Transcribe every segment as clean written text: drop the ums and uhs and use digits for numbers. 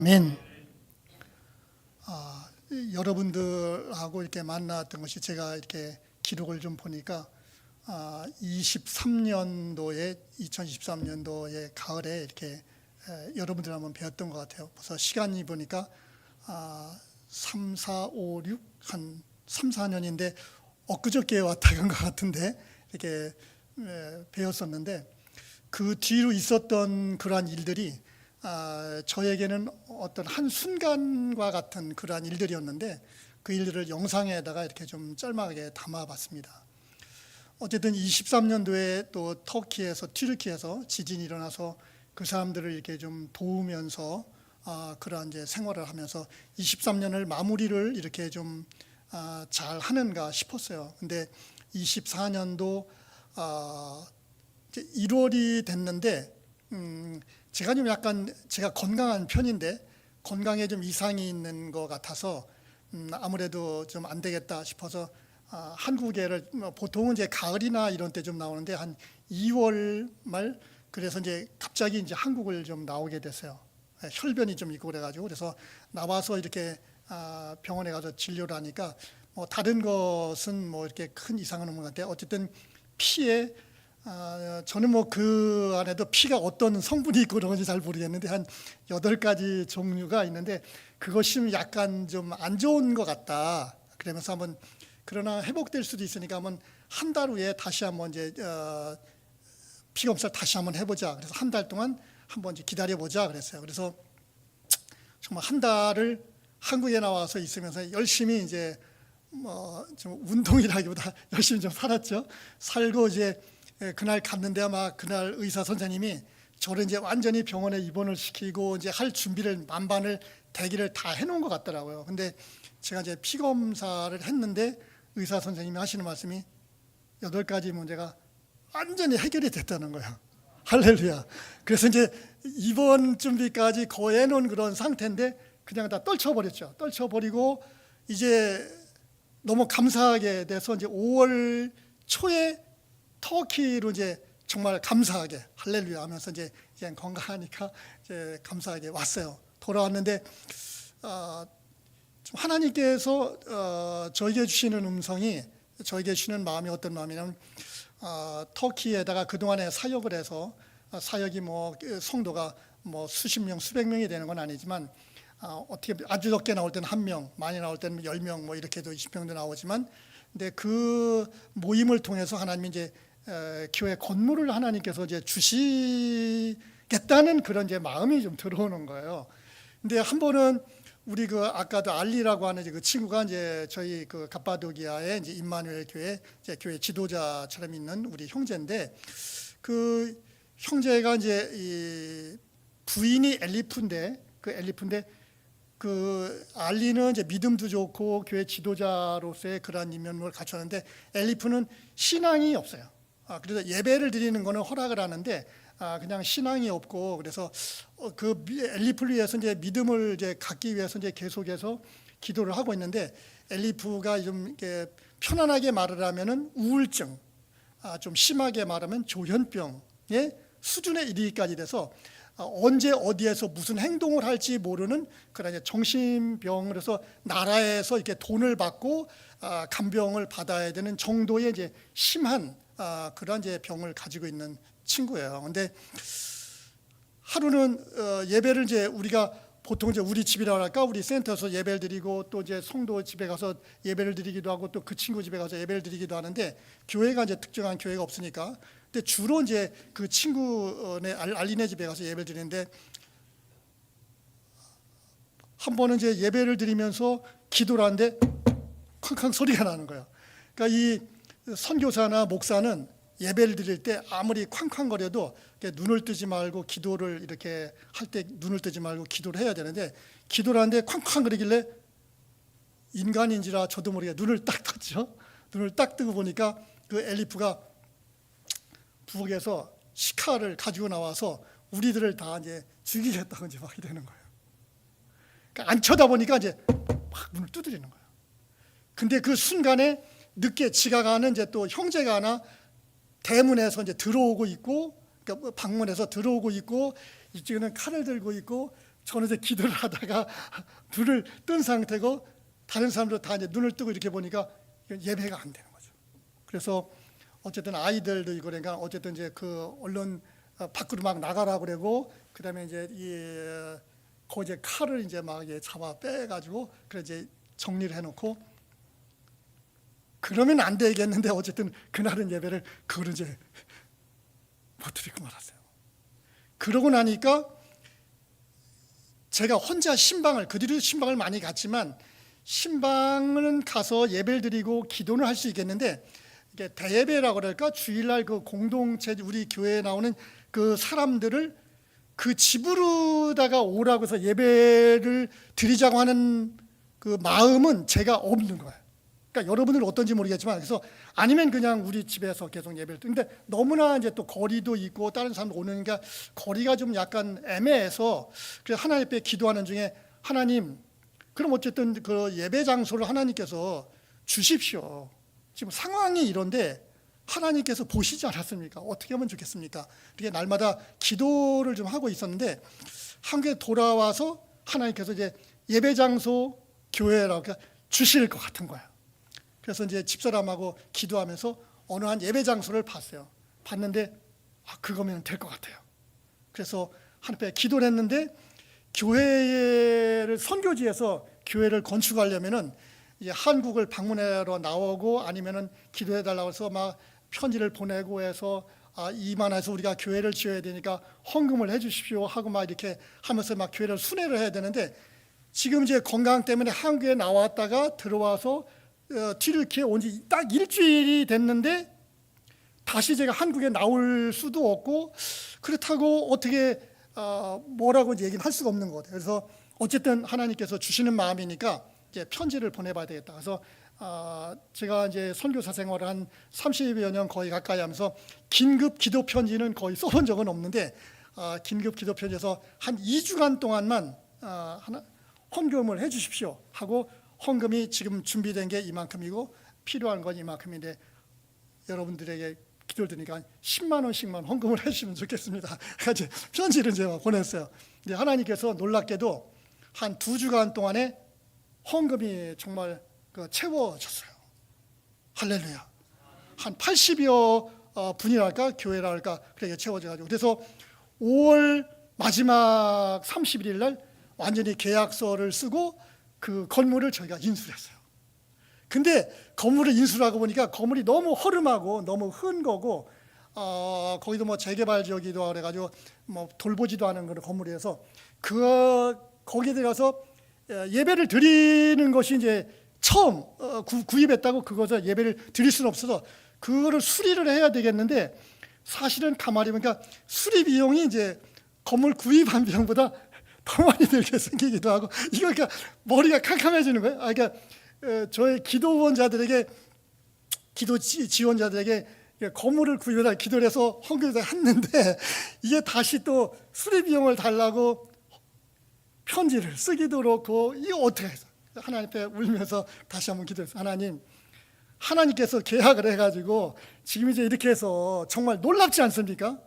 아멘. 여러분들하고 이렇게 만났던 것이 제가 이렇게 기록을 좀 보니까 2023년도에 가을에 이렇게 여러분들 한번 배웠던 것 같아요. 벌써 시간이 보니까 3, 4, 5, 6, 한 3, 4년인데 엊그저께 왔다 간 것 같은데 이렇게 배웠었는데 그 뒤로 있었던 그러한 일들이 저에게는 어떤 한 순간과 같은 그러한 일들이었는데 그 일들을 영상에다가 이렇게 좀 짤막하게 담아봤습니다. 어쨌든 23년도에 또 튀르키에서 지진이 일어나서 그 사람들을 이렇게 좀 도우면서 그러한 이제 생활을 하면서 23년을 마무리를 이렇게 좀 잘 하는가 싶었어요. 근데 24년도 이제 1월이 됐는데 제가 좀 약간 제가 건강한 편인데 건강에 좀 이상이 있는 것 같아서 아무래도 좀 안 되겠다 싶어서 한국에를 보통은 이제 가을이나 이런 때 좀 나오는데 한 2월 말 그래서 이제 갑자기 이제 한국을 좀 나오게 됐어요. 혈변이 좀 있고 그래가지고 그래서 나와서 이렇게 병원에 가서 진료를 하니까 뭐 다른 것은 뭐 이렇게 큰 이상은 없는 것 같아요. 어쨌든 피에 저는 뭐 그 안에도 피가 어떤 성분이 있고 그런 건지 잘 모르겠는데 한 8가지 종류가 있는데 그것이 좀 약간 좀 안 좋은 것 같다. 그러면서 한번 그러나 회복될 수도 있으니까 한번 한 달 후에 다시 한번 이제 피 검사를 다시 한번 해보자. 그래서 한 달 동안 한번 이제 기다려보자 그랬어요. 그래서 정말 한 달을 한국에 나와서 있으면서 열심히 이제 뭐 좀 운동이라기보다 열심히 좀 살았죠. 살고 이제 그날 갔는데 아마 그날 의사 선생님이 저를 이제 완전히 병원에 입원을 시키고 이제 할 준비를 만반을 대기를 다 해놓은 것 같더라고요. 근데 제가 이제 피 검사를 했는데 의사 선생님이 하시는 말씀이 8가지 문제가 완전히 해결이 됐다는 거예요. 할렐루야. 그래서 이제 입원 준비까지 거의 해놓은 그런 상태인데 그냥 다 떨쳐버렸죠. 떨쳐버리고 이제 너무 감사하게 돼서 이제 5월 초에 터키로 이제 정말 감사하게 할렐루야 하면서 이제 건강하니까 이제 감사하게 왔어요. 돌아왔는데 좀 하나님께서 저에게 주시는 음성이 저에게 주시는 마음이 어떤 마음이냐면 터키에다가 그동안에 사역을 해서 사역이 뭐 성도가 뭐 수십 명 수백 명이 되는 건 아니지만 어떻게 아주 적게 나올 때는 1명, 많이 나올 때는 10명 뭐 이렇게도 20명도 나오지만 근데 그 모임을 통해서 하나님이 이제 교회 건물을 하나님께서 이제 주시겠다는 그런 이제 마음이 좀 들어오는 거예요. 근데 한 번은 우리 그 아까도 알리라고 하는 그 친구가 이제 저희 그 갑바도기아의 이제 임마누엘 교회 이제 교회 지도자처럼 있는 우리 형제인데 그 형제가 이제 이 부인이 엘리프인데 그 알리는 이제 믿음도 좋고 교회 지도자로서의 그러한 이면을 갖췄는데 엘리프는 신앙이 없어요. 그래서 예배를 드리는 거는 허락을 하는데 그냥 신앙이 없고 그래서 그 엘리프를 위해서 이제 믿음을 이제 갖기 위해서 이제 계속해서 기도를 하고 있는데 엘리프가 좀 이렇게 편안하게 말을 하면은 우울증, 좀 심하게 말하면 조현병의 수준에 이르기까지 돼서 언제 어디에서 무슨 행동을 할지 모르는 그런 정신병으로서 나라에서 이렇게 돈을 받고 간병을 받아야 되는 정도의 이제 심한 그런 이제 병을 가지고 있는 친구예요. 근데 하루는 예배를 이제 우리가 보통 이제 우리 집이라고 할까 우리 센터에서 예배를 드리고 또 이제 성도 집에 가서 예배를 드리기도 하고 또 그 친구 집에 가서 예배를 드리기도 하는데 교회가 이제 특정한 교회가 없으니까 근데 주로 이제 그 친구네 알리네 집에 가서 예배를 드리는데 한 번은 이제 예배를 드리면서 기도를 하는데 쾅쾅 소리가 나는 거예요. 그러니까 이 선교사나 목사는 예배를 드릴 때 아무리 쾅쾅거려도 눈을 뜨지 말고 기도를 이렇게 할 때 눈을 뜨지 말고 기도를 해야 되는데 기도를 하는데 쾅쾅거리길래 인간인지라 저도 모르게 눈을 딱 떴죠. 눈을 딱 뜨고 보니까 그 엘리프가 부엌에서 시카를 가지고 나와서 우리들을 다 이제 죽이겠다고 이제 막 이러는 거예요. 그러니까 안 쳐다보니까 이제 막 눈을 두드리는 거예요. 근데 그 순간에 늦게 지나가는 이제 또 형제가 하나 대문에서 이제 들어오고 있고, 그러니까 방문에서 들어오고 있고, 이쪽에는 칼을 들고 있고, 저는 이제 기도를 하다가 눈을 뜬 상태고 다른 사람들 다 이제 눈을 뜨고 이렇게 보니까 예배가 안 되는 거죠. 그래서 어쨌든 아이들도 이거 그러니까 어쨌든 이제 그 얼른 밖으로 막 나가라 그러고 그다음에 이제 그 이제 칼을 이제 막 잡아 빼가지고 그래 이제 정리를 해놓고 그러면 안 되겠는데 어쨌든 그날은 예배를 그걸 이제 못 드리고 말았어요. 그러고 나니까 제가 혼자 신방을 그 뒤로 신방을 많이 갔지만 신방은 가서 예배를 드리고 기도는 할 수 있겠는데 이게 대예배라고 그럴까 주일날 그 공동체 우리 교회에 나오는 그 사람들을 그 집으로다가 오라고 해서 예배를 드리자고 하는 그 마음은 제가 없는 거예요. 그러니까 여러분들은 어떤지 모르겠지만 그래서 아니면 그냥 우리 집에서 계속 예배를 근데 너무나 이제 또 거리도 있고 다른 사람도 오는니까 거리가 좀 약간 애매해서 그래서 하나님 앞에 기도하는 중에 하나님 그럼 어쨌든 그 예배 장소를 하나님께서 주십시오. 지금 상황이 이런데 하나님께서 보시지 않았습니까? 어떻게 하면 좋겠습니까? 이렇게 날마다 기도를 좀 하고 있었는데 한국에 돌아와서 하나님께서 이제 예배 장소 교회라고 주실 것 같은 거예요. 그래서 이제 집사람하고 기도하면서 어느 한 예배 장소를 봤어요. 봤는데 그거면 될 것 같아요. 그래서 하나님 앞에 기도를 했는데 교회를 선교지에서 교회를 건축하려면은 이제 한국을 방문하러 나오고 아니면은 기도해 달라고 해서 막 편지를 보내고 해서 이만해서 우리가 교회를 지어야 되니까 헌금을 해주십시오 하고 막 이렇게 하면서 막 교회를 순회를 해야 되는데 지금 이제 건강 때문에 한국에 나왔다가 들어와서 튀르키예 온 지 딱 일주일이 됐는데 다시 제가 한국에 나올 수도 없고 그렇다고 어떻게 뭐라고 얘기는 할 수가 없는 것 같아요. 그래서 어쨌든 하나님께서 주시는 마음이니까 이제 편지를 보내봐야 되겠다. 그래서 제가 이제 선교사 생활을 한 30여 년 거의 가까이 하면서 긴급 기도 편지는 거의 써본 적은 없는데 긴급 기도 편지에서 한 2주간 동안만 헌금을 해주십시오 하고 헌금이 지금 준비된 게 이만큼이고 필요한 건 이만큼인데 여러분들에게 기도를 드리니까 10만 원씩만 헌금을 해주시면 좋겠습니다. 그래서 편지를 제가 보냈어요. 근데 하나님께서 놀랍게도 한 2주간 동안에 헌금이 정말 채워졌어요. 할렐루야. 한 80여 분이랄까 교회랄까 그렇게 채워져가지고 그래서 5월 마지막 31일 날 완전히 계약서를 쓰고 그 건물을 저희가 인수를 했어요. 근데 건물을 인수하고 보니까 건물이 너무 허름하고 너무 흔 거고 거기도 뭐 재개발 지역이기도 하고 그래가지고 뭐 돌보지도 않은 그런 건물이어서 거기에 들어가서 예배를 드리는 것이 이제 처음 구입했다고 그것을 예배를 드릴 수는 없어서 그거를 수리를 해야 되겠는데 사실은 가만히 보니까 수리 비용이 이제 건물 구입한 비용보다 더 많이 들게 생기기도 하고 이거 그러니까 머리가 캄캄해지는 거예요. 그러니까 저희 기도원자들에게 기도 지원자들에게 건물을 구입해서 기도를 해서 헌금을 했는데 이게 다시 또 수리 비용을 달라고 편지를 쓰기도 그렇고 이거 어떻게 해서 하나님 앞에 울면서 다시 한번 기도했어요. 하나님께서 계약을 해가지고 지금 이제 이렇게 해서 정말 놀랍지 않습니까?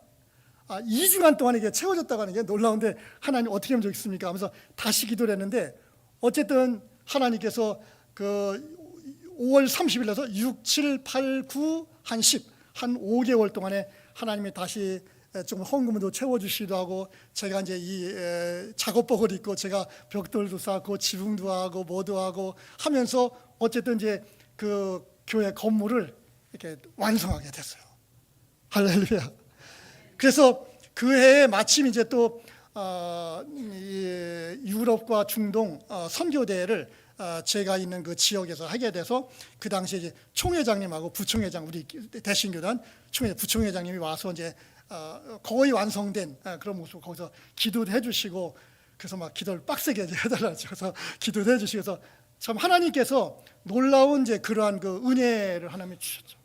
2주간 동안 이게 채워졌다고 하는 게 놀라운데 하나님 어떻게 하면 좋겠습니까? 하면서 다시 기도를 했는데 어쨌든 하나님께서 그 5월 30일에서 6, 7, 8, 9, 한 10, 한 5개월 동안에 하나님이 다시 좀 헌금도 채워주시기도 하고 제가 이제 이 작업복을 입고 제가 벽돌도 쌓고 지붕도 하고 뭐도 하고 하면서 어쨌든 이제 그 교회 건물을 이렇게 완성하게 됐어요. 할렐루야. 그래서 그 해에 마침 이제 또 유럽과 중동 선교대회를 제가 있는 그 지역에서 하게 돼서 그 당시에 이제 총회장님하고 부총회장 우리 대신교단 부총회장님이 와서 이제 거의 완성된 그런 모습 거기서 기도도 해주시고 그래서 막 기도를 빡세게 해달라고 그래서 기도도 해주시고 그래서 참 하나님께서 놀라운 이제 그러한 그 은혜를 하나님이 주셨죠.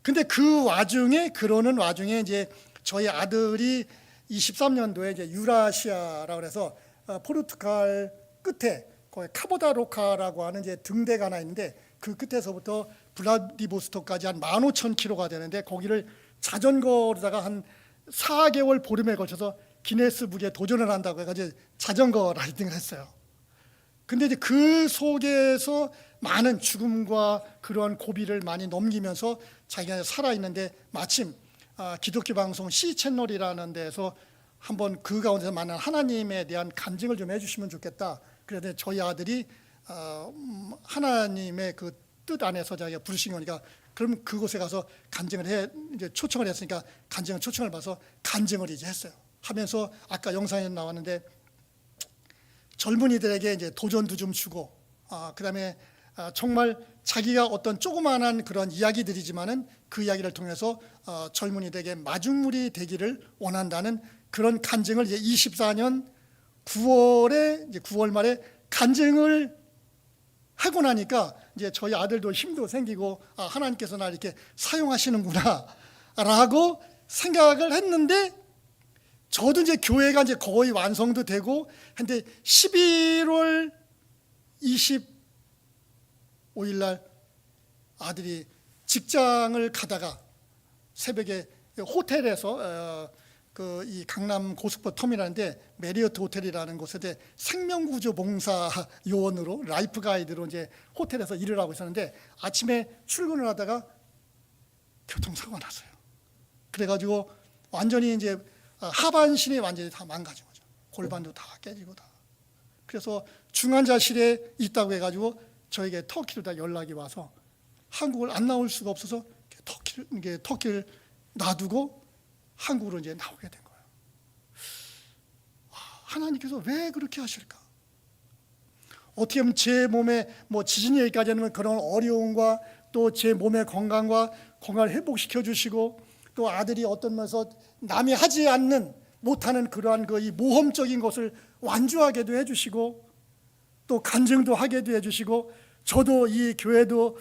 근데 그 와중에 그러는 와중에 이제 저희 아들이 23년도에 이제 유라시아라고 해서 포르투갈 끝에 거기 카보다로카라고 하는 이제 등대가 하나 있는데 그 끝에서부터 블라디보스토크까지 한 15,000km가 되는데 거기를 자전거로다가 한 4개월 보름에 걸쳐서 기네스북에 도전을 한다고 해가지고 자전거 라이딩을 했어요. 근데 이제 그 속에서 많은 죽음과 그러한 고비를 많이 넘기면서 자기가 살아있는데, 마침 기독교 방송 C 채널이라는 데서 한번 그 가운데서 많은 하나님에 대한 간증을 좀 해주시면 좋겠다. 그래서 저희 아들이 하나님의 그 뜻 안에서 자기가 부르신 거니까, 그럼 그곳에 가서 간증을 해, 이제 초청을 했으니까 간증을 초청을 받아서 간증을 이제 했어요. 하면서 아까 영상에 나왔는데 젊은이들에게 이제 도전도 좀 주고, 그다음에 정말 자기가 어떤 조그마한 그런 이야기들이지만은 그 이야기를 통해서 젊은이들에게 마중물이 되기를 원한다는 그런 간증을 이제 24년 9월에 이제 9월 말에 간증을 하고 나니까 이제 저희 아들도 힘도 생기고, 하나님께서 나 이렇게 사용하시는구나라고 생각을 했는데, 저도 이제 교회가 이제 거의 완성도 되고 근데 11월 25일 날 아들이 직장을 가다가 새벽에 호텔에서 그 이 강남 고속버스 터미널인데 메리어트 호텔이라는 곳에 생명구조 봉사 요원으로 라이프 가이드로 이제 호텔에서 일을 하고 있었는데, 아침에 출근을 하다가 교통사고가 났어요. 그래가지고 완전히 이제 하반신이 완전히 다 망가진 거죠. 골반도 다 깨지고 다. 그래서 중환자실에 있다고 해가지고 저에게 터키로 다 연락이 와서 한국을 안 나올 수가 없어서 터키를 놔두고 한국으로 이제 나오게 된 거예요. 하나님께서 왜 그렇게 하실까? 어떻게 보면 제 몸에 뭐 지진이 여기까지 하면 그런 어려움과 또 제 몸의 건강을 회복시켜 주시고, 또 아들이 어떤 면에서 남이 하지 않는 못하는 그러한 그 이 모험적인 것을 완주하게도 해주시고, 또 간증도 하게도 해주시고, 저도 이 교회도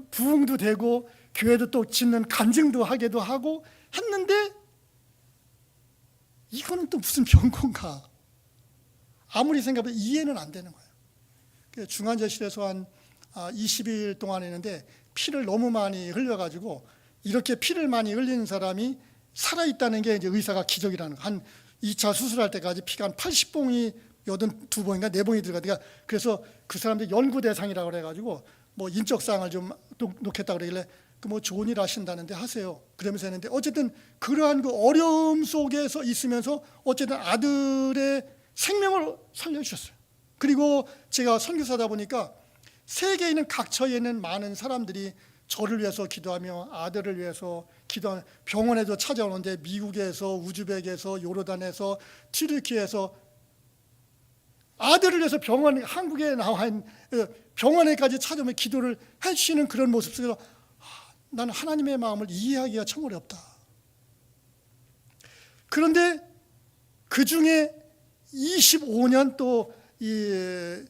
부흥도 되고 교회도 또 짓는 간증도 하게도 하고 했는데, 이거는 또 무슨 병건가? 아무리 생각해도 이해는 안 되는 거예요. 중환자실에서 한 20일 동안 했는데 피를 너무 많이 흘려가지고, 이렇게 피를 많이 흘리는 사람이 살아있다는 게 이제 의사가 기적이라는 거. 한 2차 수술할 때까지 피가 한 80봉이 82봉인가 4봉이 들어가니까, 그래서 그 사람들 연구 대상이라고 그래가지고 뭐 인적사항을 좀 놓겠다고 그러길래 그 뭐 좋은 일 하신다는데 하세요. 그러면서 했는데, 어쨌든 그러한 그 어려움 속에서 있으면서 어쨌든 아들의 생명을 살려주셨어요. 그리고 제가 선교사다 보니까 세계에 있는 각처에 있는 많은 사람들이 저를 위해서 기도하며 아들을 위해서 기도하며, 병원에도 찾아오는데 미국에서, 우즈벡에서, 요르단에서, 튀르키에서 아들을 위해서 한국에 나와 있는 병원에까지 찾아오며 기도를 해주시는 그런 모습 속에서 나는 하나님의 마음을 이해하기가 참 어렵다. 그런데 그 중에 25년 또 이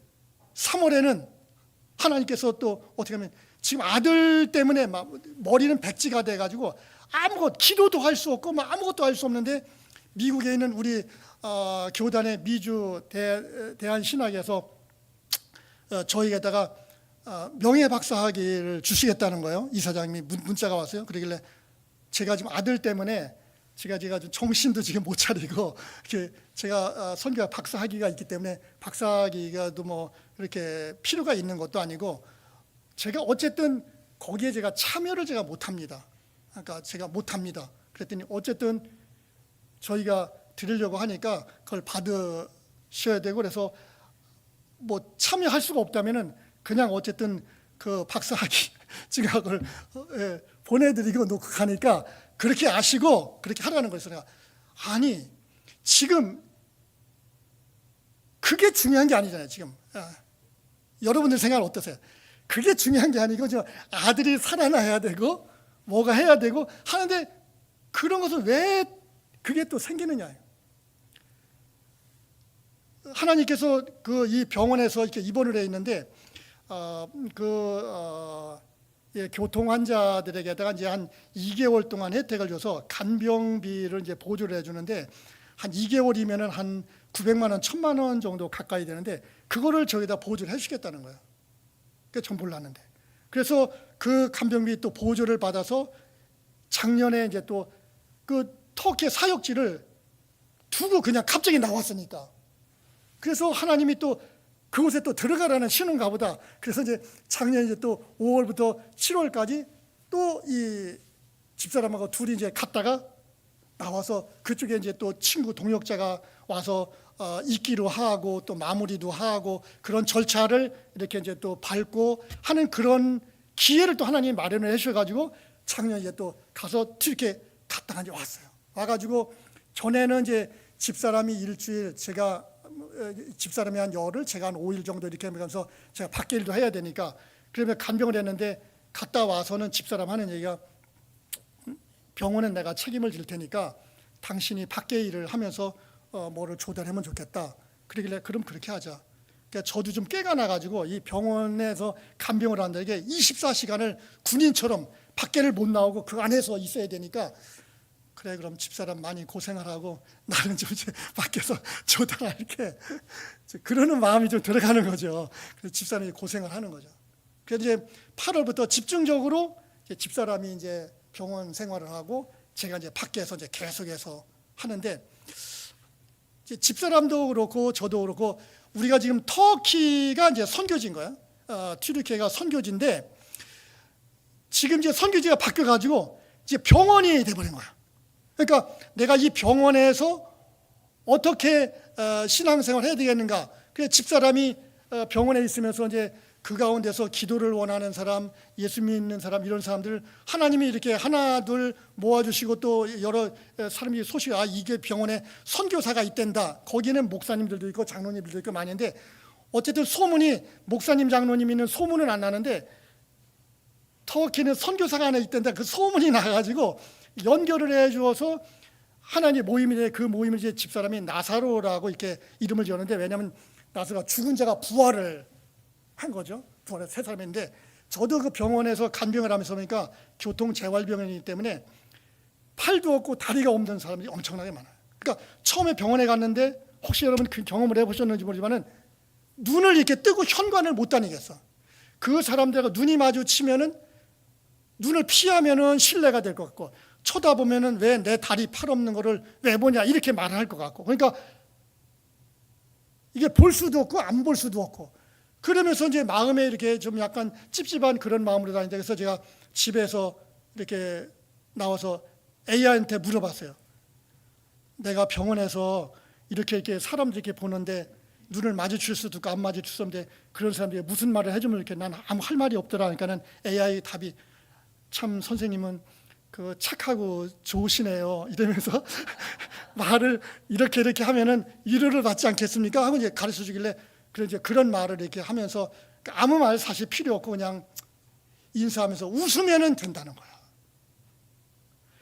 3월에는 하나님께서 또 어떻게 하면 지금 아들 때문에 막 머리는 백지가 돼가지고 기도도 할 수 없고 아무것도 할 수 없는데, 미국에 있는 우리 교단의 미주 대한신학에서 저희에다가 명예박사학위를 주시겠다는 거예요. 이사장님이 문자가 왔어요. 그러길래 제가 지금 아들 때문에 제가 좀 정신도 지금 못 차리고, 제가 선교학 박사학위가 있기 때문에 박사학위가도 뭐 이렇게 필요가 있는 것도 아니고, 제가 어쨌든 거기에 제가 참여를 제가 못합니다. 그러니까 제가 못합니다. 그랬더니 어쨌든 저희가 드리려고 하니까 그걸 받으셔야 되고, 그래서 뭐 참여할 수가 없다면은 그냥 어쨌든 그 박사학위 증학을 보내드리고 놓고 가니까 그렇게 아시고 그렇게 하라는 거였어요. 내가 아니 지금 그게 중요한 게 아니잖아요. 지금 여러분들 생각은 어떠세요? 그게 중요한 게 아니고 지금 아들이 살아나야 되고 뭐가 해야 되고 하는데, 그런 것은 왜 그게 또 생기느냐. 하나님께서 이 병원에서 이렇게 입원을 해 있는데 교통 환자들에게다가 이제 한 2개월 동안 혜택을 줘서 간병비를 이제 보조를 해주는데, 한 2개월이면은 한 900만 원, 1000만 원 정도 가까이 되는데, 그거를 저기다 보조를 해주겠다는 거예요. 그게 전 몰랐는데. 그래서 그 간병비 또 보조를 받아서 작년에 이제 또 그 터키 사역지를 두고 그냥 갑자기 나왔으니까. 그래서 하나님이 또 그곳에 또 들어가라는 신호인가 보다. 그래서 이제 작년 이제 또 5월부터 7월까지 또 이 집사람하고 둘이 이제 갔다가 나와서 그쪽에 이제 또 친구 동역자가 와서 있기로 하고 또 마무리도 하고 그런 절차를 이렇게 이제 또 밟고 하는 그런 기회를 또 하나님이 마련을 해주셔가지고 작년 이제 또 가서 이렇게 갔다가 이제 왔어요. 와가지고 전에는 이제 집사람이 일주일, 제가 집사람이 한 열흘, 제가 한 5일 정도 이렇게 하면서 제가 밖에 일도 해야 되니까 그러면 간병을 했는데 갔다 와서는 집사람 하는 얘기가 병원은 내가 책임을 질 테니까 당신이 밖에 일을 하면서 뭐를 조달하면 좋겠다. 그러길래 그럼 그렇게 하자. 그러니까 저도 좀 깨가 나가지고 이 병원에서 간병을 한다. 이게 24시간을 군인처럼 밖에를 못 나오고 그 안에서 있어야 되니까 그래 그럼 집사람 많이 고생하라고 나는 좀 이제 밖에서 조달할게. 그러는 마음이 좀 들어가는 거죠. 그래서 집사람이 고생을 하는 거죠. 그래서 이제 8월부터 집중적으로 이제 집사람이 이제 병원 생활을 하고 제가 이제 밖에서 이제 계속해서 하는데 이제 집사람도 그렇고 저도 그렇고 우리가 지금 터키가 이제 선교지인 거야. 튀르키예가 선교지인데 지금 이제 선교지가 바뀌어가지고 이제 병원이 돼버린 거야. 그러니까 내가 이 병원에서 어떻게 신앙생활 해야 되겠는가. 그래서 집사람이 병원에 있으면서 이제 그 가운데서 기도를 원하는 사람, 예수 믿는 사람 이런 사람들 하나님이 이렇게 하나 둘 모아주시고 또 여러 사람이 소식 이게 병원에 선교사가 있댄다. 거기는 목사님들도 있고 장로님들도 있고 많은데 어쨌든 소문이 목사님 장로님 있는 소문은 안 나는데 터키는 선교사가 하나 있댄다. 그 소문이 나가지고 연결을 해주어서 하나님 모임인데 그 모임을 이제 집사람이 나사로라고 이렇게 이름을 지었는데 왜냐하면 나사로가 죽은 자가 부활을 한 거죠. 부활을 세 사람인데 저도 그 병원에서 간병을 하면서 보니까 교통재활병원이기 때문에 팔도 없고 다리가 없는 사람들이 엄청나게 많아요. 그러니까 처음에 병원에 갔는데 혹시 여러분 그 경험을 해보셨는지 모르지만은 눈을 이렇게 뜨고 현관을 못 다니겠어. 그 사람들과 눈이 마주치면은 눈을 피하면은 신뢰가 될 것 같고 쳐다보면은 왜 내 다리 팔 없는 거를 왜 보냐 이렇게 말을 할 것 같고 그러니까 이게 볼 수도 없고 안 볼 수도 없고 그러면서 이제 마음에 이렇게 좀 약간 찝찝한 그런 마음으로 다닌다. 그래서 제가 집에서 이렇게 나와서 AI한테 물어봤어요. 내가 병원에서 이렇게 사람들 이렇게 보는데 눈을 마주칠 수도 있고 안 마주칠 수도 없는데 그런 사람들이 무슨 말을 해주면 이렇게 난 아무 할 말이 없더라. 그러니까는 AI 답이 참 선생님은 그 착하고 좋으시네요. 이러면서 말을 이렇게 하면은 위로를 받지 않겠습니까? 하고 이제 가르쳐 주길래 그런 말을 이렇게 하면서 아무 말 사실 필요 없고 그냥 인사하면서 웃으면은 된다는 거야.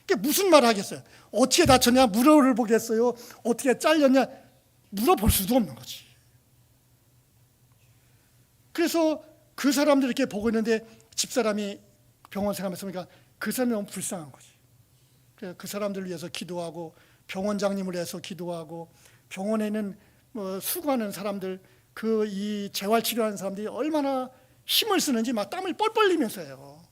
그게 무슨 말을 하겠어요? 어떻게 다쳤냐? 물어를 보겠어요? 어떻게 잘렸냐? 물어볼 수도 없는 거지. 그래서 그 사람들 이렇게 보고 있는데 집사람이 병원 생활하면서 보니까 그 사람이 너무 불쌍한 거지. 그래서 그 사람들을 위해서 기도하고 병원장님을 위해서 기도하고 병원에 있는 수고하는 사람들 그 이 재활치료하는 사람들이 얼마나 힘을 쓰는지 막 땀을 뻘뻘 흘리면서 해요.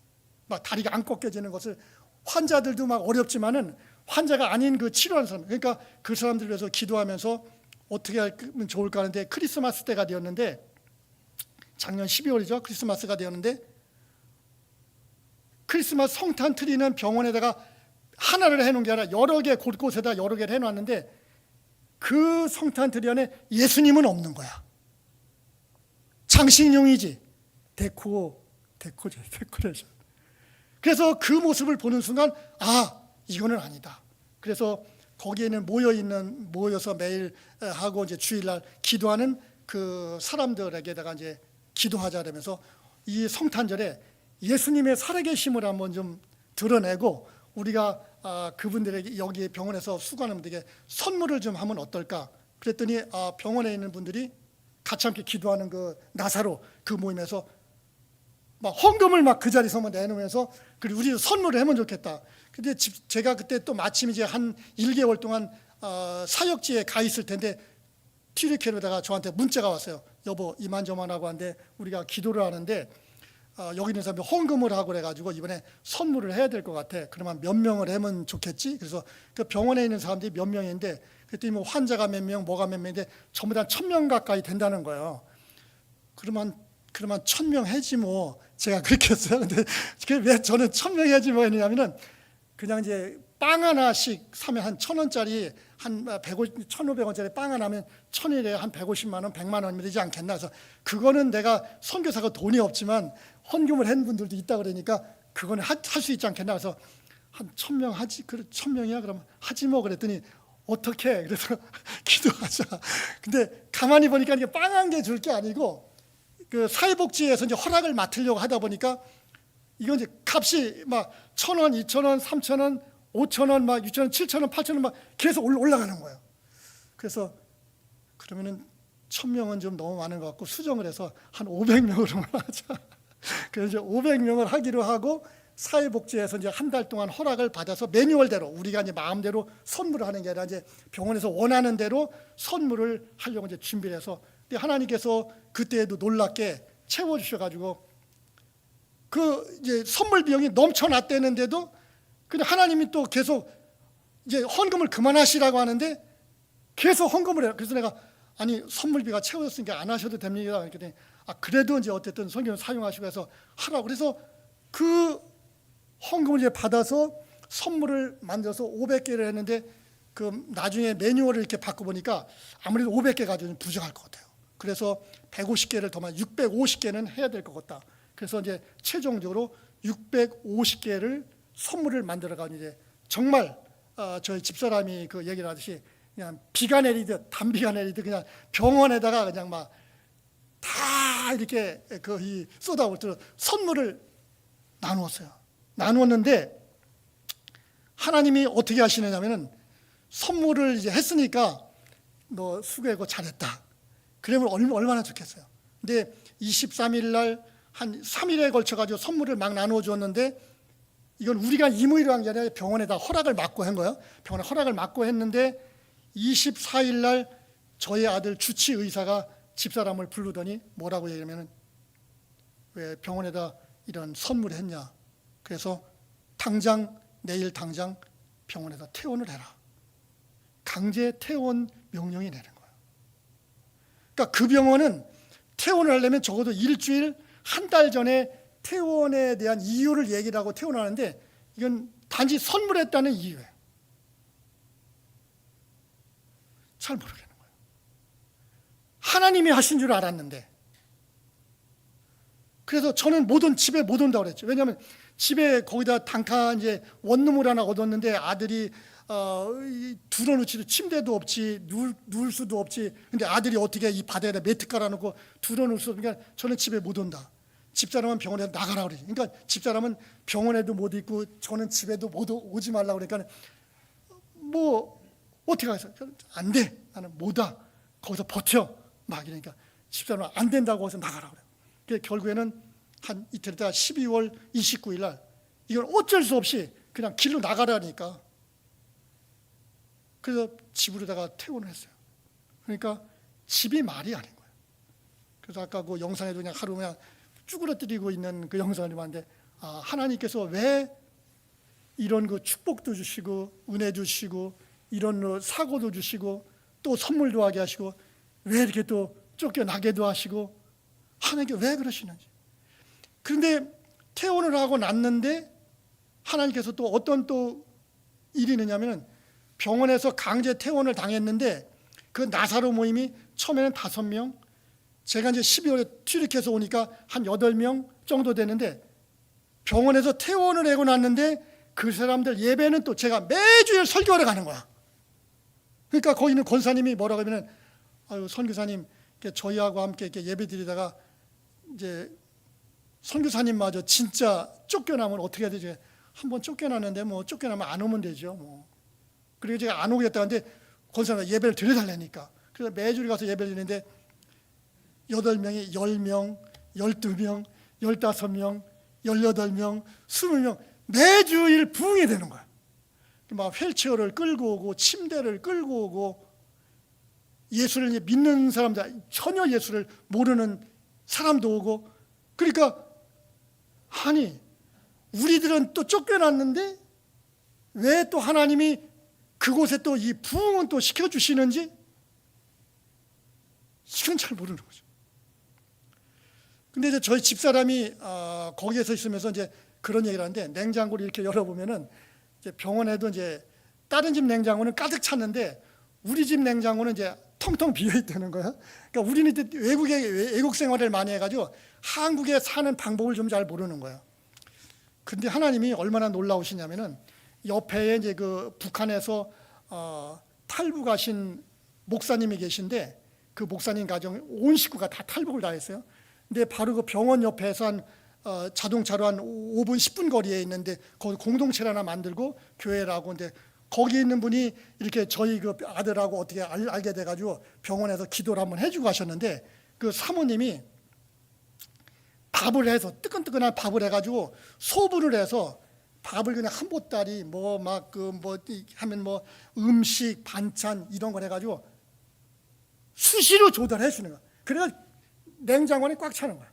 막 다리가 안 꺾여지는 것을 환자들도 막 어렵지만은 환자가 아닌 그 치료하는 사람 그러니까 그 사람들 위해서 기도하면서 어떻게 하면 좋을까 하는데 크리스마스 때가 되었는데 작년 12월이죠. 크리스마스가 되었는데 크리스마스 성탄 트리는 병원에다가 하나를 해놓은 게 아니라 여러 개 곳곳에다 여러 개를 해놨는데 그 성탄 트리 안에 예수님은 없는 거야. 장식용이지. 데코레이션. 그래서 그 모습을 보는 순간 이거는 아니다. 그래서 거기에는 모여서 매일 하고 이제 주일날 기도하는 그 사람들에게다가 이제 기도하자면서 이 성탄절에 예수님의 살아계심을 한번 좀 드러내고 우리가 그분들에게 여기 병원에서 수고하는 분들에게 선물을 좀 하면 어떨까? 그랬더니 병원에 있는 분들이 같이 함께 기도하는 그 나사로 그 모임에서 막 헌금을 막 그 자리에서 내놓으면서 그리고 우리도 선물을 하면 좋겠다. 근데 제가 그때 또 마침 이제 한 1개월 동안 사역지에 가 있을 텐데 튀르키예로다가 저한테 문자가 왔어요. 여보 이만저만하고 한데 우리가 기도를 하는데 여기 있는 사람이 헌금을 하고 그래가지고 이번에 선물을 해야 될 것 같아. 그러면 몇 명을 하면 좋겠지? 그래서 그 병원에 있는 사람들이 몇 명인데 그랬더니 뭐 환자가 몇 명, 뭐가 몇 명인데 전부 다 1,000명 가까이 된다는 거예요. 그러면 1,000명 해지 뭐. 제가 그렇게 했어요. 근데 왜 저는 1,000명 해지 뭐 했냐면은 그냥 이제 빵 하나씩 사면 한 1,000원짜리 한 150, 1,500원짜리 빵 하나면 1,000일에 한 150만 원, 100만 원이면 되지 않겠나. 그래서 그거는 내가 선교사가 돈이 없지만 헌금을 한 분들도 있다 그러니까 그거는 할 수 있지 않겠나. 그래서 한 1,000명 하지. 그래 1,000명이야 그러면 하지 뭐. 그랬더니 어떻게? 그래서 기도하자. 근데 가만히 보니까 이게 빵 한 개 줄 게 아니고 그 사회복지에서 이제 허락을 맡으려고 하다 보니까 이건 이제 값이 막 1,000원, 2,000원, 3,000원, 5,000원, 막 6,000원, 7,000원, 8,000원 막 계속 올라가는 거예요. 그래서 그러면은 1,000명은 좀 너무 많은 것 같고 수정을 해서 한 500명으로만 하자. 그래서 이제 500명을 하기로 하고 사회복지에서 이제 한 달 동안 허락을 받아서 매뉴얼대로 우리가 이제 마음대로 선물을 하는 게 아니라 이제 병원에서 원하는 대로 선물을 하려고 이제 준비를 해서 근데 하나님께서 그때에도 놀랍게 채워주셔가지고 그 이제 선물 비용이 넘쳐났대는데도 그냥 하나님이 또 계속 이제 헌금을 그만하시라고 하는데 계속 헌금을 해요. 그래서 내가 아니 선물비가 채워졌으니까 안 하셔도 됩니다. 그랬더니 그래도 이제 어쨌든 성경을 사용하시고 해서 하라고 그래서 그 헌금을 이제 받아서 선물을 만들어서 500개를 했는데 그 나중에 매뉴얼을 이렇게 바꿔보니까 아무래도 500개 가지고는 부족할 것 같아요. 그래서 150개를 더만 650개는 해야 될 것 같다. 그래서 이제 최종적으로 650개를 선물을 만들어가지고 이제 정말 저희 집사람이 그 얘기를 하듯이 그냥 비가 내리듯 단비가 내리듯 그냥 병원에다가 그냥 막 다 이렇게 거의 쏟아올 때 선물을 나누었어요. 나누었는데 하나님이 어떻게 하시느냐면은 선물을 이제 했으니까 너 수고했고 잘했다. 그러면 얼마나 좋겠어요. 근데 23일 날 한 3일에 걸쳐 가지고 선물을 막 나누어 주었는데 이건 우리가 임의로 한 게 아니라 병원에다 허락을 받고 한 거예요. 병원에 허락을 받고 했는데 24일 날 저희 아들 주치 의사가 집사람을 부르더니 뭐라고 얘기하면은 왜 병원에다 이런 선물을 했냐. 그래서 내일 당장 병원에다 퇴원을 해라. 강제 퇴원 명령이 내는 거예요. 그러니까 그 병원은 퇴원을 하려면 적어도 일주일, 한 달 전에 퇴원에 대한 이유를 얘기를 하고 퇴원하는데 이건 단지 선물했다는 이유예요. 잘 모르겠는 거예요. 하나님이 하신 줄 알았는데 그래서 저는 집에 못 온다고 그랬죠. 왜냐하면 집에 거기다 단칸 이제 원룸을 하나 얻었는데 아들이 두려놓지도 침대도 없지 누울 수도 없지. 근데 아들이 어떻게 이 바닥에다 매트 깔아놓고 두려놓을 수 없으니까 저는 집에 못 온다. 집사람은 병원에 나가라 그래. 그러니까 집사람은 병원에도 못 있고 저는 집에도 못 오지 말라고 그러니까 뭐 어떻게 하겠어요? 안 돼. 나는 못와. 거기서 버텨. 막 이러니까 집사람은 안 된다고 해서 나가라 그래. 그래서 결국에는 한 이틀 있다가 12월 29일 날 이걸 어쩔 수 없이 그냥 길로 나가라니까. 그래서 집으로다가 퇴원을 했어요. 그러니까 집이 말이 아닌 거예요. 그래서 아까 그 영상에도 그냥 하루 그냥 쭈그러뜨리고 있는 그 영상을 봤는데 하나님께서 왜 이런 그 축복도 주시고 은혜 주시고 이런 사고도 주시고 또 선물도 하게 하시고 왜 이렇게 또 쫓겨나게도 하시고 하나님께 왜 그러시는지. 그런데 퇴원을 하고 났는데 하나님께서 또 어떤 또 일이 있느냐면 병원에서 강제 퇴원을 당했는데 그 나사로 모임이 처음에는 5명, 제가 이제 12월에 취직해서 오니까 한 8명 정도 되는데 병원에서 퇴원을 하고 났는데 그 사람들 예배는 또 제가 매주일 설교하러 가는 거야. 그러니까 거기 있는 권사님이 뭐라고 하면은 선교사님 저희하고 함께 이렇게 예배 드리다가 이제 선교사님마저 진짜 쫓겨나면 어떻게 해야 되지? 한번 쫓겨나는데 뭐 쫓겨나면 안 오면 되죠. 뭐. 그리고 제가 안 오겠다는데 권사가 예배를 드려달라니까. 그래서 매주 가서 예배를 드리는데 8명이 10명, 12명, 15명, 18명, 20명 매주일 부흥이 되는 거야. 막 휠체어를 끌고 오고 침대를 끌고 오고 예수를 믿는 사람들 전혀 예수를 모르는 사람도 오고 그러니까 아니, 우리들은 또 쫓겨났는데 왜 또 하나님이 그곳에 또 이 부흥은 또 시켜주시는지 이건 잘 모르는 거죠. 근데 이제 저희 집사람이 거기에서 있으면서 이제 그런 얘기를 하는데, 냉장고를 이렇게 열어보면은 이제 병원에도 이제 다른 집 냉장고는 가득 찼는데 우리 집 냉장고는 이제 텅텅 비어 있다는 거야. 그러니까 우리는 이제 외국 생활을 많이 해가지고 한국에 사는 방법을 좀 잘 모르는 거야. 근데 하나님이 얼마나 놀라우시냐면은 옆에 이제 그 북한에서 탈북하신 목사님이 계신데 그 목사님 가정 온 식구가 다 탈북을 다 했어요. 근데 바로 그 병원 옆에서 한 자동차로 한 5분 10분 거리에 있는데 거기 공동체를 하나 만들고 교회라고, 근데 거기 있는 분이 이렇게 저희 그 아들하고 어떻게 알게 돼가지고 병원에서 기도를 한번 해주고 하셨는데, 그 사모님이 밥을 해서 뜨끈뜨끈한 밥을 해가지고 소분을 해서 밥을 그냥 한 보따리 뭐 막 그 뭐 하면 뭐 음식 반찬 이런 걸 해가지고 수시로 조달해 주는 거야. 그래서 냉장고에 꽉 차는 거야.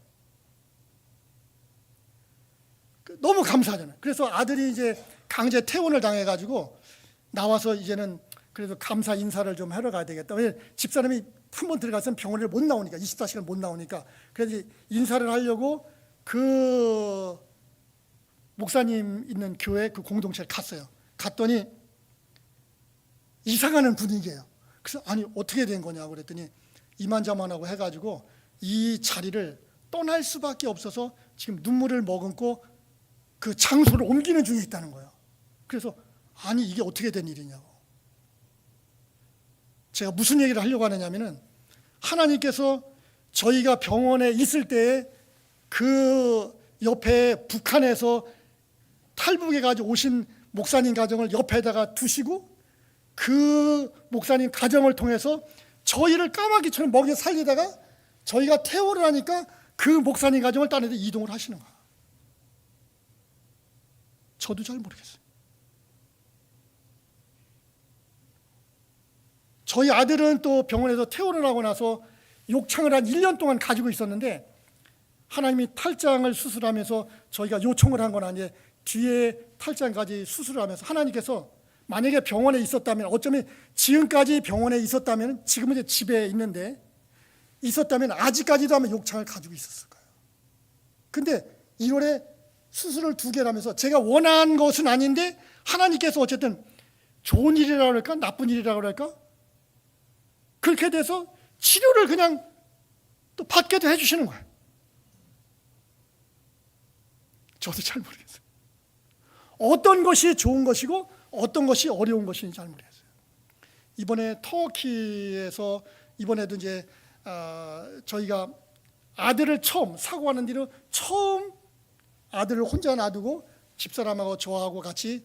너무 감사하잖아요. 그래서 아들이 이제 강제 퇴원을 당해가지고 나와서 이제는 그래도 감사 인사를 좀 하러 가야 되겠다. 왜냐면 집사람이 한 번 들어가서는 병원을 못 나오니까, 24시간 못 나오니까. 그래서 인사를 하려고 그 목사님 있는 교회 그 공동체를 갔어요. 갔더니 이상하는 분위기예요. 그래서 아니 어떻게 된 거냐고 그랬더니 이만저만하고 해가지고 이 자리를 떠날 수밖에 없어서 지금 눈물을 머금고 그 장소를 옮기는 중에 있다는 거예요. 그래서 아니 이게 어떻게 된 일이냐고. 제가 무슨 얘기를 하려고 하느냐면은, 하나님께서 저희가 병원에 있을 때에 그 옆에 북한에서 탈북해 가지고 오신 목사님 가정을 옆에다가 두시고 그 목사님 가정을 통해서 저희를 까마귀처럼 먹여 살리다가 저희가 퇴원을 하니까 그 목사님 가정을 다른 데 이동을 하시는 거야. 저도 잘 모르겠어요. 저희 아들은 또 병원에서 퇴원을 하고 나서 욕창을 한 1년 동안 가지고 있었는데, 하나님이 탈장을 수술하면서 저희가 요청을 한 건 아니에요. 뒤에 탈장까지 수술을 하면서 하나님께서 만약에 병원에 있었다면, 어쩌면 지금까지 병원에 있었다면, 지금은 이제 집에 있는데 있었다면 아직까지도 아마 욕창을 가지고 있었을 거예요. 근데 1월에 수술을 2개를 하면서 제가 원한 것은 아닌데 하나님께서 어쨌든 좋은 일이라고 할까 나쁜 일이라고 할까 그렇게 돼서 치료를 그냥 또 받게도 해주시는 거예요. 저도 잘 모르겠어요. 어떤 것이 좋은 것이고 어떤 것이 어려운 것인지 잘 모르겠어요. 이번에 터키에서 이번에도 이제 저희가 아들을 처음 사고하는 뒤로 처음 아들을 혼자 놔두고 집사람하고 저하고 같이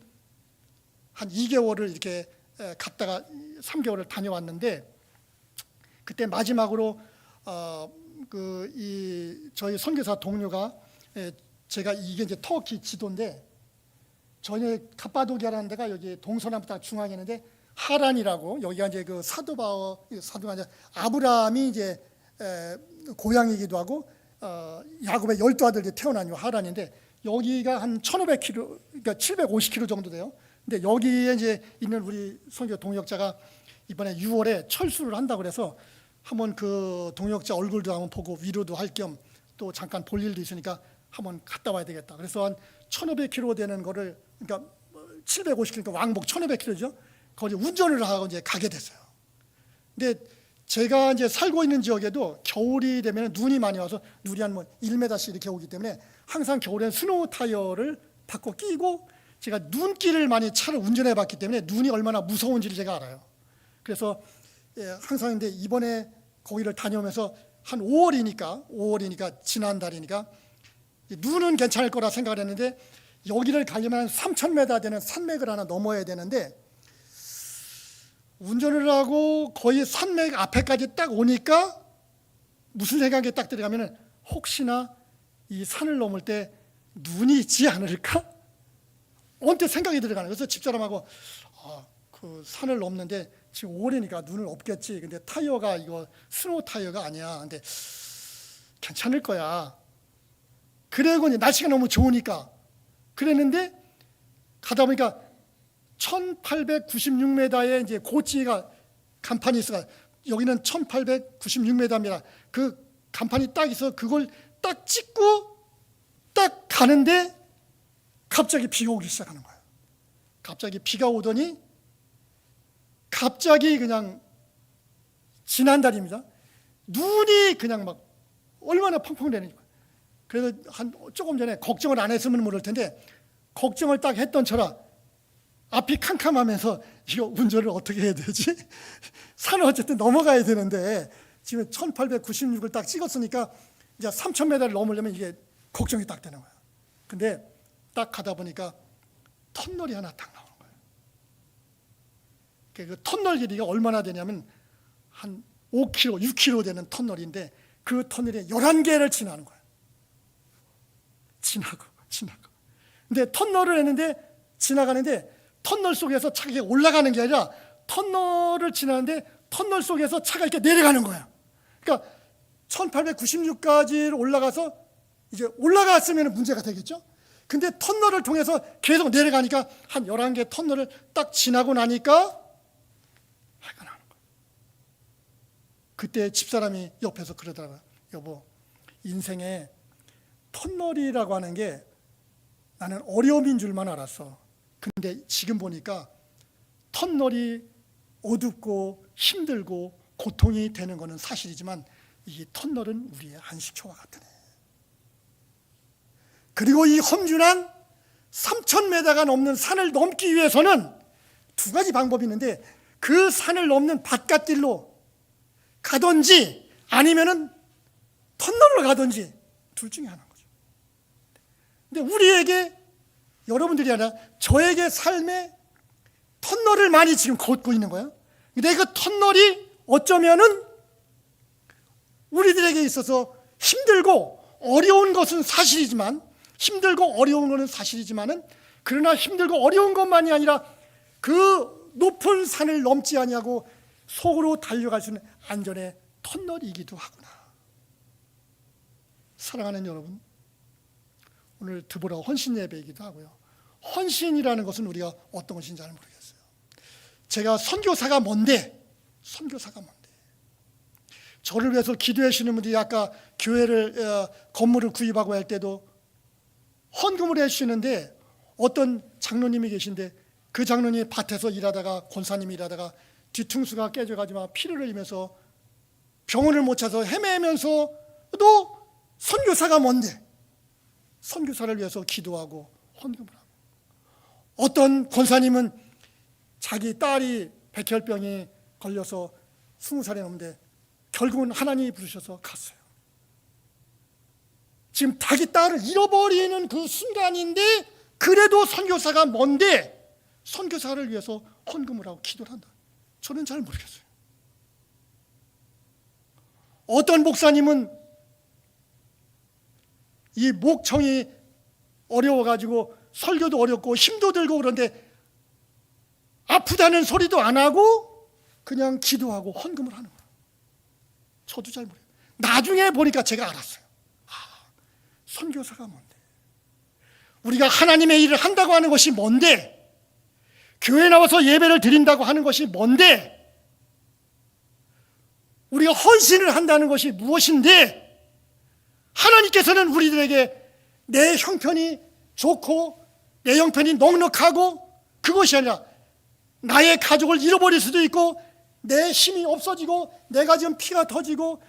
한 2개월을 이렇게 갔다가 3개월을 다녀왔는데, 그때 마지막으로 저희 선교사 동료가 제가 이게 이제 터키 지도인데, 저희 카파도키아라는 데가 여기 동서남북 중앙에 있는데 하란이라고, 여기가 이제 그 사도가 이제 아브라함이 이제 고향이기도 하고 야곱의 12아들이 태어난 하란인데, 여기가 한 1,500km, 그러니까 750km 정도 돼요. 근데 여기에 이제 있는 우리 선교 동역자가 이번에 6월에 철수를 한다고 그래서 한번 그 동역자 얼굴도 한번 보고 위로도 할 겸 또 잠깐 볼 일도 있으니까 한번 갔다 와야 되겠다. 그래서 한 1,500km 되는 거를, 그러니까 750km, 그러니까 왕복 1,500km죠. 거기 운전을 하고 이제 가게 됐어요. 근데 제가 이제 살고 있는 지역에도 겨울이 되면 눈이 많이 와서 눈이 한 뭐 1m씩 이렇게 오기 때문에 항상 겨울엔 스노우 타이어를 바꿔 끼고, 제가 눈길을 많이 차를 운전해 봤기 때문에 눈이 얼마나 무서운지를 제가 알아요. 그래서 항상, 근데 이번에 거기를 다녀오면서 한 5월이니까 지난달이니까 눈은 괜찮을 거라 생각을 했는데, 여기를 가려면 한 3,000m 되는 산맥을 하나 넘어야 되는데, 운전을 하고 거의 산맥 앞에까지 딱 오니까 무슨 생각이 딱 들어가면은, 혹시나 이 산을 넘을 때 눈이 있지 않을까? 언뜻 생각이 들어가는 거예요. 그래서 집사람하고 그 산을 넘는데 지금 5월이니까 눈은 없겠지. 근데 타이어가 이거 스노우 타이어가 아니야. 근데 괜찮을 거야. 그리고 이제 날씨가 너무 좋으니까 그랬는데 가다 보니까 1896m의 이제 고지가 간판이 있어요. 여기는 1896m입니다. 그 간판이 딱 있어 그걸 딱 찍고 딱 가는데 갑자기 비가 오기 시작하는 거예요. 갑자기 비가 오더니 갑자기 그냥 지난달입니다. 눈이 그냥 막 얼마나 펑펑 내리는 거예요. 그래서 한 조금 전에 걱정을 안 했으면 모를 텐데 걱정을 딱 했던 저라 앞이 캄캄하면서 이거 운전을 어떻게 해야 되지? 산을 어쨌든 넘어가야 되는데 지금 1896을 딱 찍었으니까 이제 3000m를 넘으려면 이게 걱정이 딱 되는 거예요. 근데 딱 가다 보니까 터널이 하나 딱 나오는 거예요. 그 터널 길이가 얼마나 되냐면 한 5km, 6km 되는 터널인데 그 터널에 11개를 지나는 거예요. 지나고. 근데 터널을 했는데 지나가는데 터널 속에서 차가 이렇게 올라가는 게 아니라 터널을 지나는데 터널 속에서 차가 이렇게 내려가는 거예요. 그러니까 1896까지 올라가서 이제 올라갔으면 문제가 되겠죠. 근데 터널을 통해서 계속 내려가니까 한 11개 터널을 딱 지나고 나니까 해가 나는 거예요. 그때 집사람이 옆에서 그러더라고요. 여보, 인생에 터널이라고 하는 게 나는 어려움인 줄만 알았어. 근데 지금 보니까 터널이 어둡고 힘들고 고통이 되는 것은 사실이지만 이 터널은 우리의 안식처와 같으네. 그리고 이 험준한 3000m가 넘는 산을 넘기 위해서는 두 가지 방법이 있는데 그 산을 넘는 바깥길로 가든지 아니면은 터널로 가든지 둘 중에 하나인 거죠. 근데 우리에게 여러분들이 아니라 저에게 삶의 터널을 많이 지금 걷고 있는 거예요. 근데 그 터널이 어쩌면은 우리들에게 있어서 힘들고 어려운 것은 사실이지만 그러나 힘들고 어려운 것만이 아니라 그 높은 산을 넘지 아니하고 속으로 달려갈 수 있는 안전의 터널이기도 하구나. 사랑하는 여러분, 오늘 드보라 헌신 예배이기도 하고요. 헌신이라는 것은 우리가 어떤 것인지 잘 모르겠어요. 제가 선교사가 뭔데? 저를 위해서 기도해 주시는 분들이 아까 교회를 건물을 구입하고 할 때도 헌금을 해 주시는데 어떤 장로님이 계신데 그 장로님이 밭에서 일하다가 권사님이 일하다가 뒤통수가 깨져가지고 피를 흘리면서 병원을 못 찾아서 헤매면서도 선교사가 뭔데? 선교사를 위해서 기도하고 헌금을 하고, 어떤 권사님은 자기 딸이 백혈병이 걸려서 20살이 넘는데 결국은 하나님이 부르셔서 갔어요. 지금 자기 딸을 잃어버리는 그 순간인데 그래도 선교사가 뭔데 선교사를 위해서 헌금을 하고 기도를 한다. 저는 잘 모르겠어요. 어떤 목사님은 이 목청이 어려워가지고 설교도 어렵고 힘도 들고 그런데 아프다는 소리도 안 하고 그냥 기도하고 헌금을 하는 거예요. 저도 잘 모르겠어요. 나중에 보니까 제가 알았어요. 선교사가 뭔데? 우리가 하나님의 일을 한다고 하는 것이 뭔데? 교회에 나와서 예배를 드린다고 하는 것이 뭔데? 우리가 헌신을 한다는 것이 무엇인데? 하나님께서는 우리들에게 내 형편이 좋고 내 형편이 넉넉하고 그것이 아니라 나의 가족을 잃어버릴 수도 있고 내 힘이 없어지고 내가 지금 피가 터지고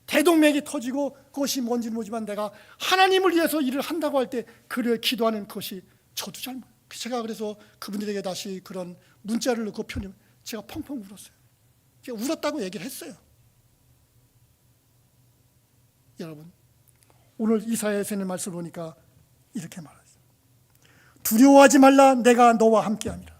대동맥이 터지고 그것이 뭔지는 모르지만 내가 하나님을 위해서 일을 한다고 할 때 그래 기도하는 것이 저도 잘 모르겠어요. 제가 그래서 그분들에게 다시 그런 문자를 넣고 제가 펑펑 울었어요. 제가 울었다고 얘기를 했어요. 여러분, 오늘 이사야에서 있는 말씀을 보니까 이렇게 말했어요. 두려워하지 말라, 내가 너와 함께함이라.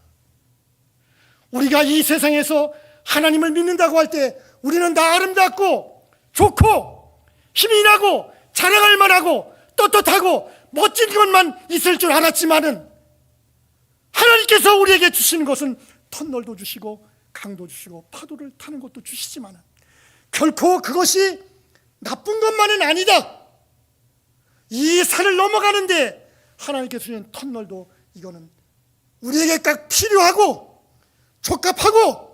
우리가 이 세상에서 하나님을 믿는다고 할 때 우리는 다 아름답고 좋고 힘이 나고 자랑할 만하고 떳떳하고 멋진 것만 있을 줄 알았지만은 하나님께서 우리에게 주시는 것은 터널도 주시고 강도 주시고 파도를 타는 것도 주시지만은 결코 그것이 나쁜 것만은 아니다. 이 산을 넘어가는데 하나님께서 주신 터널도 이거는 우리에게 딱 필요하고 적합하고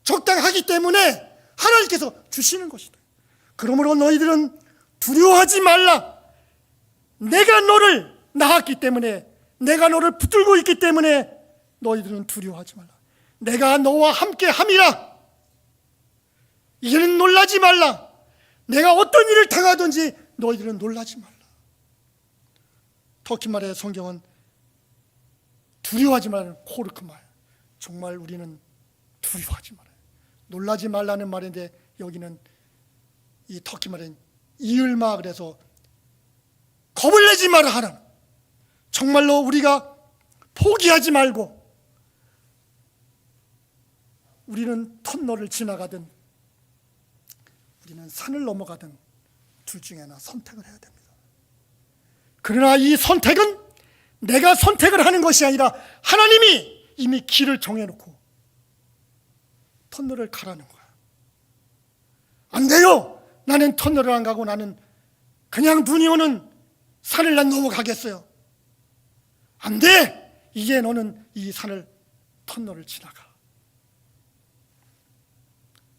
적당하기 때문에 하나님께서 주시는 것이다. 그러므로 너희들은 두려워하지 말라. 내가 너를 낳았기 때문에, 내가 너를 붙들고 있기 때문에 너희들은 두려워하지 말라. 내가 너와 함께 함이라. 이제는 놀라지 말라. 내가 어떤 일을 당하든지 너희들은 놀라지 말라. 터키 말의 성경은 두려워하지 말라는 코르크 말. 정말 우리는 두려워하지 말아요. 놀라지 말라는 말인데 여기는 이 터키 말은 이을마, 그래서 겁을 내지 마라 하라. 정말로 우리가 포기하지 말고 우리는 터널을 지나가든 우리는 산을 넘어가든 둘 중에 하나 선택을 해야 됩니다. 그러나 이 선택은 내가 선택을 하는 것이 아니라 하나님이 이미 길을 정해놓고 터널을 가라는 거야. 안 돼요. 나는 터널을 안 가고 나는 그냥 눈이 오는 산을 난 넘어가겠어요. 안 돼. 이제 너는 이 산을, 터널을 지나가.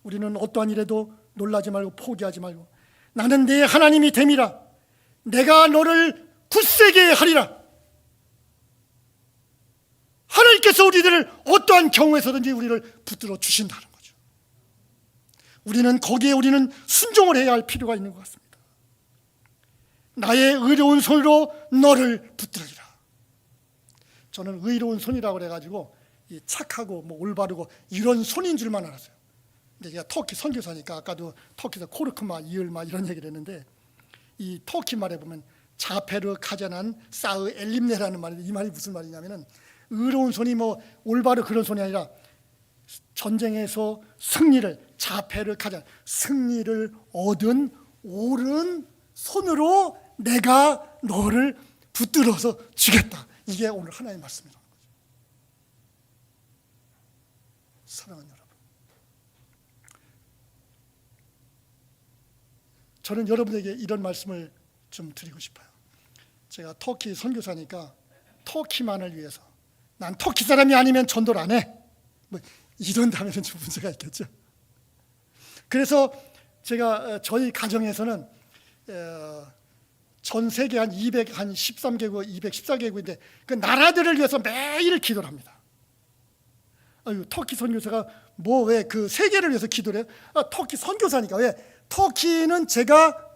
우리는 어떠한 일에도 놀라지 말고 포기하지 말고 나는 내 하나님이 됨이라. 내가 너를 굳세게 하리라. 하나님께서 우리들을 어떠한 경우에서든지 우리를 붙들어 주신다는 거죠. 우리는 거기에 우리는 순종을 해야 할 필요가 있는 것 같습니다. 나의 의로운 손으로 너를 붙들으리라. 저는 의로운 손이라고 그래가지고 착하고 뭐 올바르고 이런 손인 줄만 알았어요. 근데 제가 터키 선교사니까 아까도 터키에서 코르크마, 이을마 이런 얘기를 했는데 이 터키 말에 보면 자페르 카자난 사으 엘림네라는 말인데 이 말이 무슨 말이냐면은 의로운 손이 뭐 올바르 그런 손이 아니라 전쟁에서 승리를, 자페르 카잔, 승리를 얻은 옳은 손으로 내가 너를 붙들어서 주겠다. 이게 오늘 하나님의 말씀이라는 거죠. 사랑하는 여러분, 저는 여러분에게 이런 말씀을 좀 드리고 싶어요. 제가 터키 선교사니까 터키만을 위해서, 난 터키 사람이 아니면 전도를 안 해, 뭐 이런다면 좀 문제가 있겠죠. 그래서 제가 저희 가정에서는 전 세계 한 13개국, 214개국인데 그 나라들을 위해서 매일 기도를 합니다. 아유, 터키 선교사가 뭐 왜 그 세계를 위해서 기도를 해요? 터키 선교사니까. 왜? 터키는 제가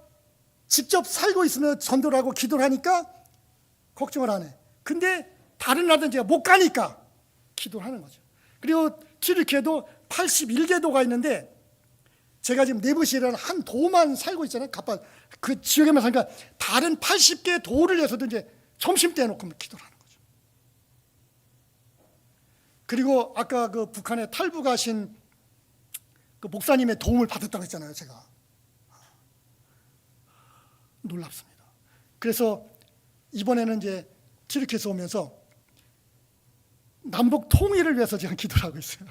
직접 살고 있으면 전도를 하고 기도를 하니까 걱정을 안 해. 근데 다른 나라는 제가 못 가니까 기도를 하는 거죠. 그리고 튀르키예도 81개 도가 있는데 제가 지금 네부시라는 한 도만 살고 있잖아요. 그 지역에만 사니까 다른 80개 도를 위해서도 이제 점심때 놓고 기도를 하는 거죠. 그리고 아까 그 북한에 탈북하신 그 목사님의 도움을 받았다고 했잖아요. 제가 놀랍습니다. 그래서 이번에는 이제 튀르키예에서 오면서 남북 통일을 위해서 제가 기도를 하고 있어요.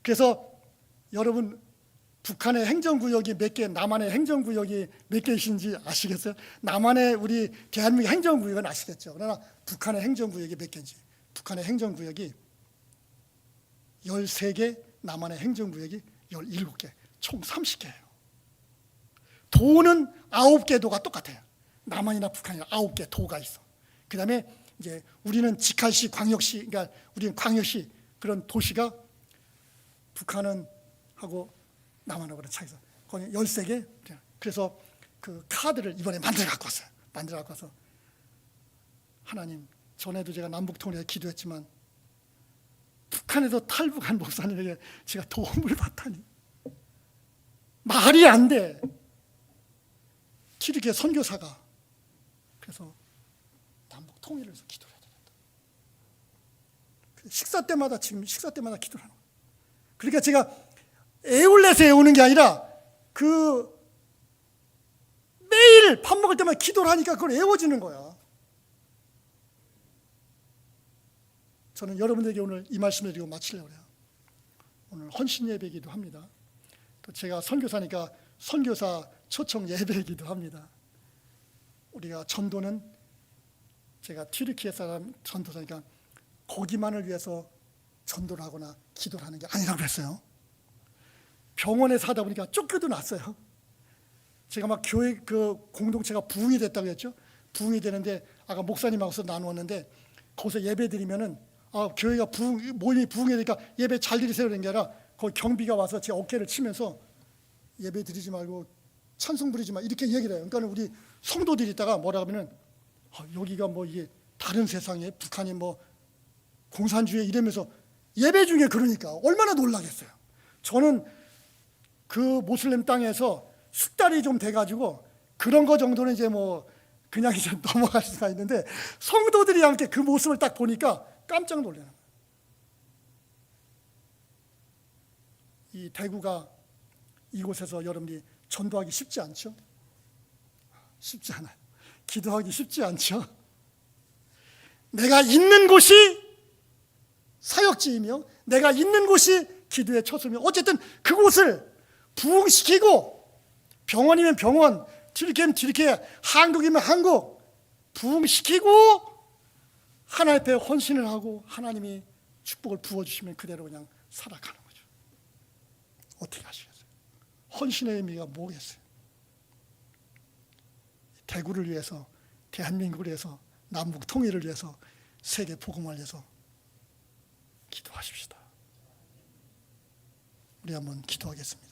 그래서 여러분, 북한의 행정구역이 몇 개, 남한의 행정구역이 몇 개이신지 아시겠어요? 남한의 우리 대한민국 행정구역은 아시겠죠? 그러나 북한의 행정구역이 몇 개인지. 북한의 행정구역이 13개, 남한의 행정구역이 17개, 총 30개예요. 도는 9개 도가 똑같아요. 남한이나 북한이나 9개 도가 있어. 그 다음에 이제 우리는 직할시, 광역시, 그러니까 우리는 광역시, 그런 도시가 북한은 하고 남한하고 차이서 거기 13개. 그래서 그 카드를 이번에 만들어 갖고 왔어요. 만들어 갖고 와서 하나님, 전에도 제가 남북 통일에 기도했지만 북한에서 탈북한 목사님에게 제가 도움을 받다니 말이 안 돼. 튀르키예 선교사가 그래서 남북 통일을 위해서 기도를 해야 되겠다. 식사 때마다 기도를 하는 거예요. 그러니까 제가 애울내서 애우는 게 아니라 그 매일 밥 먹을 때마다 기도를 하니까 그걸 애워지는 거야. 저는 여러분들에게 오늘 이 말씀을 드리고 마치려고 해요. 오늘 헌신 예배이기도 합니다. 또 제가 선교사니까 선교사 초청 예배이기도 합니다. 우리가 전도는 제가 튀르키예 사람 전도사니까 거기만을 위해서 전도를 하거나 기도를 하는 게 아니라고 그랬어요. 병원에서 하다 보니까 쫓겨도 났어요. 제가 막 교회 그 공동체가 부흥이 됐다고 했죠. 부흥이 되는데 아까 목사님하고서 나누었는데 거기서 예배 드리면은 교회가 모임이 부흥이 되니까 예배 잘 드리세요 그런 게 아니라 거기 경비가 와서 제 어깨를 치면서 예배 드리지 말고 찬송 부리지 마 이렇게 얘기를 해요. 그러니까 우리 성도들이 있다가 뭐라 하면은 여기가 뭐 이게 다른 세상에 북한이 뭐 공산주의 이러면서 예배 중에 그러니까 얼마나 놀라겠어요. 저는 그 모슬렘 땅에서 숙달이 좀 돼가지고 그런 거 정도는 이제 뭐 그냥 이제 넘어갈 수가 있는데 성도들이 함께 그 모습을 딱 보니까 깜짝 놀라는 거예요. 이 대구가 이곳에서 여러분이 전도하기 쉽지 않죠? 쉽지 않아요. 기도하기 쉽지 않죠? 내가 있는 곳이 사역지이며 내가 있는 곳이 기도의 처소이며 어쨌든 그곳을 부흥시키고 병원이면 병원, 튀르키예면 튀르키예, 한국이면 한국 부흥시키고 하나님 앞에 헌신을 하고 하나님이 축복을 부어주시면 그대로 그냥 살아가는 거죠. 어떻게 하시겠어요? 헌신의 의미가 뭐겠어요? 대구를 위해서, 대한민국을 위해서, 남북 통일을 위해서, 세계 복음을 위해서 기도하십시다. 우리 한번 기도하겠습니다.